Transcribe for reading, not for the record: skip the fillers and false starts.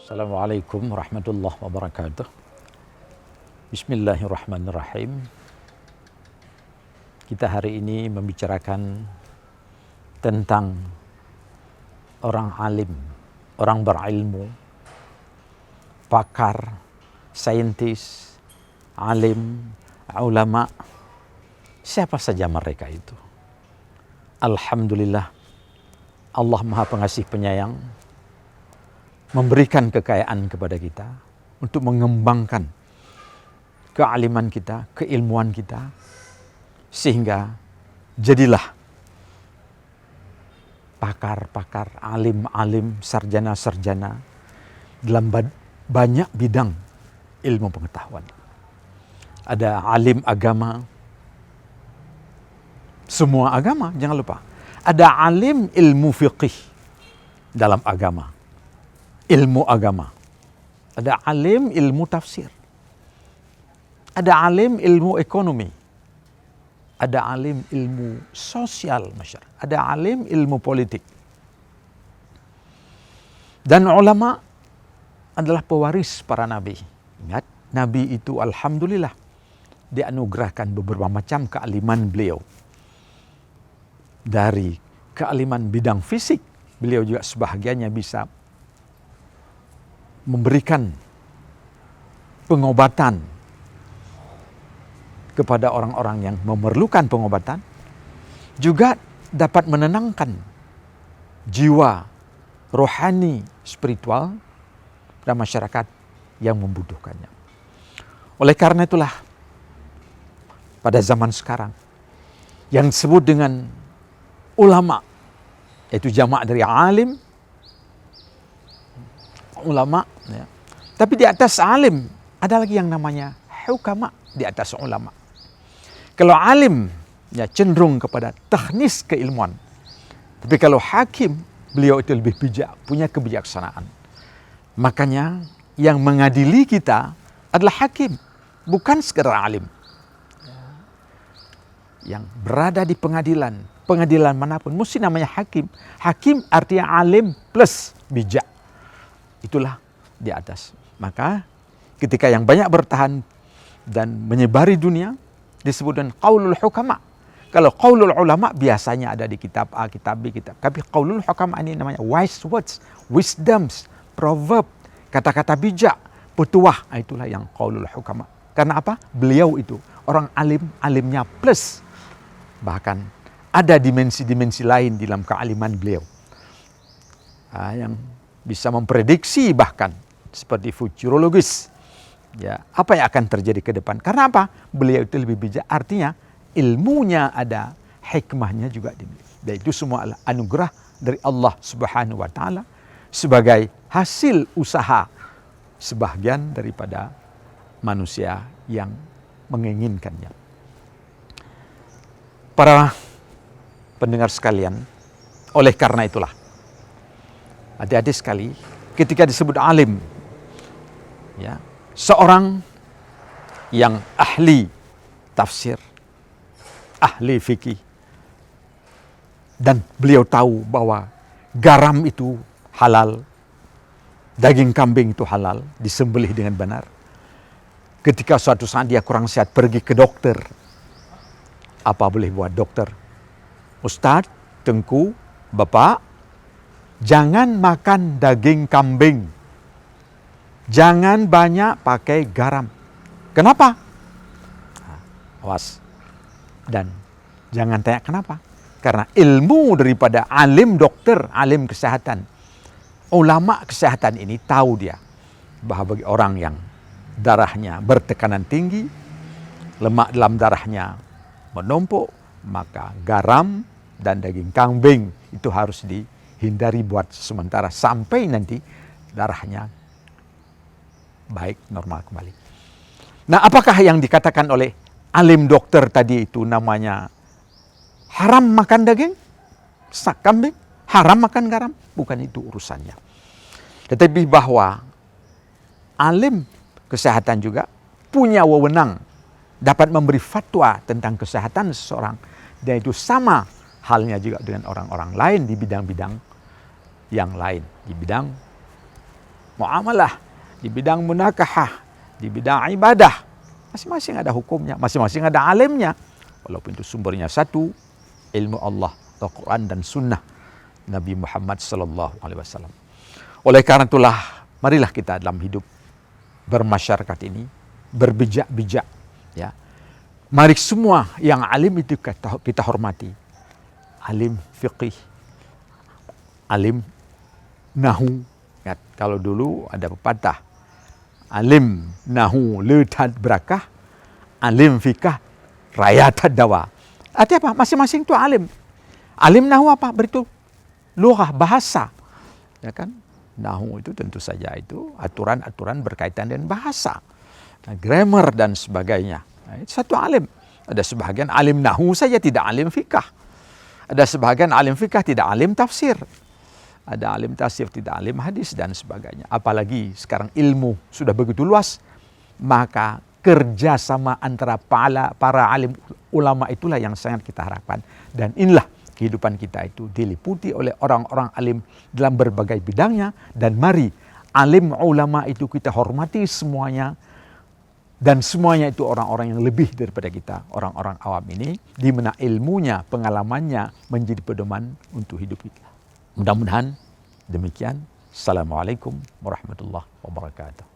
Assalamualaikum warahmatullahi wabarakatuh. Bismillahirrahmanirrahim. Kita hari ini membicarakan tentang orang alim, orang berilmu, pakar, saintis, alim, ulama, siapa saja mereka itu. Alhamdulillah, Allah Maha Pengasih Penyayang memberikan kekayaan kepada kita untuk mengembangkan kealiman kita, keilmuan kita, sehingga jadilah pakar-pakar, alim-alim, sarjana-sarjana dalam banyak bidang ilmu pengetahuan. Ada alim agama, semua agama, jangan lupa. Ada alim ilmu fiqih dalam agama, ilmu agama. Ada alim ilmu tafsir. Ada alim ilmu ekonomi. Ada alim ilmu sosial masyarakat. Ada alim ilmu politik. Dan ulama adalah pewaris para nabi. Ingat, nabi itu alhamdulillah dianugerahkan beberapa macam kealiman beliau. Dari kealiman bidang fisik, beliau juga sebahagiannya bisa memberikan pengobatan kepada orang-orang yang memerlukan pengobatan, juga dapat menenangkan jiwa rohani spiritual dan masyarakat yang membutuhkannya. Oleh karena itulah pada zaman sekarang yang disebut dengan ulama, yaitu jamak dari alim, ulama, ya. Tapi di atas alim ada lagi yang namanya hukama di atas ulama. Kalau alim ya cenderung kepada teknis keilmuan. Tapi kalau hakim, beliau itu lebih bijak, punya kebijaksanaan. Makanya yang mengadili kita adalah hakim, bukan sekedar alim. Yang berada di pengadilan manapun mesti namanya hakim. Hakim artinya alim plus bijak. Itulah di atas. Maka ketika yang banyak bertahan dan menyebari dunia disebut dengan qaulul hukama. Kalau qaulul ulama biasanya ada di kitab A, kitab B, kitab. Tapi qaulul hukama ini namanya wise words, wisdoms, proverb, kata-kata bijak, petuah. Itulah yang qaulul hukama. Karena apa? Beliau itu orang alim, alimnya plus. Bahkan ada dimensi-dimensi lain dalam kealiman beliau. Yang bisa memprediksi bahkan seperti futurologis. Ya, apa yang akan terjadi ke depan? Karena apa? Beliau itu lebih bijak. Artinya ilmunya ada, hikmahnya juga dimiliki. Dan itu semua adalah anugerah dari Allah Subhanahu wa taala sebagai hasil usaha sebahagian daripada manusia yang menginginkannya. Para pendengar sekalian, oleh karena itulah hati-hati sekali ketika disebut alim, ya, seorang yang ahli tafsir, ahli fikih, dan beliau tahu bahwa garam itu halal, daging kambing itu halal, disembelih dengan benar. Ketika suatu saat dia kurang sehat, pergi ke dokter. Apa boleh buat dokter? Ustadz, Tengku, Bapak, jangan makan daging kambing. Jangan banyak pakai garam. Kenapa? Awas. Dan jangan tanya kenapa. Karena ilmu daripada alim dokter, alim kesehatan, ulama kesehatan ini tahu dia bahwa bagi orang yang darahnya bertekanan tinggi, lemak dalam darahnya menumpuk, maka garam dan daging kambing itu harus dihindari buat sementara sampai nanti darahnya baik, normal kembali. Nah, apakah yang dikatakan oleh alim dokter tadi itu namanya haram makan daging kambing, haram makan garam? Bukan itu urusannya. Tetapi bahwa alim kesehatan juga punya wewenang dapat memberi fatwa tentang kesehatan seseorang, dan itu sama halnya juga dengan orang-orang lain di bidang-bidang yang lain, di bidang muamalah, di bidang munakahah, di bidang ibadah. Masing-masing ada hukumnya, masing-masing ada alimnya. Walaupun itu sumbernya satu, ilmu Allah, atau Quran dan Sunnah Nabi Muhammad Sallallahu Alaihi Wasallam. Oleh karena itulah, marilah kita dalam hidup bermasyarakat ini berbijak-bijak. Ya, mari semua yang alim itu kita hormati. Alim fiqih, alim nahu. Ya, kalau dulu ada pepatah, alim nahu letad berakah, alim fikah rayat dawa. Artinya apa? Masing-masing itu alim. Alim nahu apa? Berarti lughah, bahasa. Ya kan? Nahu itu tentu saja itu aturan-aturan berkaitan dengan bahasa. Grammar dan sebagainya. Nah, itu satu alim. Ada sebagian alim nahu saja tidak alim fikah. Ada sebagian alim fikah tidak alim tafsir. Ada alim tafsir tidak alim hadis dan sebagainya. Apalagi sekarang ilmu sudah begitu luas, maka kerjasama antara para alim ulama itulah yang sangat kita harapkan. Dan inilah kehidupan kita itu diliputi oleh orang-orang alim dalam berbagai bidangnya. Dan mari alim ulama itu kita hormati semuanya. Dan semuanya itu orang-orang yang lebih daripada kita, orang-orang awam ini, di mana ilmunya, pengalamannya menjadi pedoman untuk hidup kita. Mudah-mudahan demikian. Assalamualaikum warahmatullahi wabarakatuh.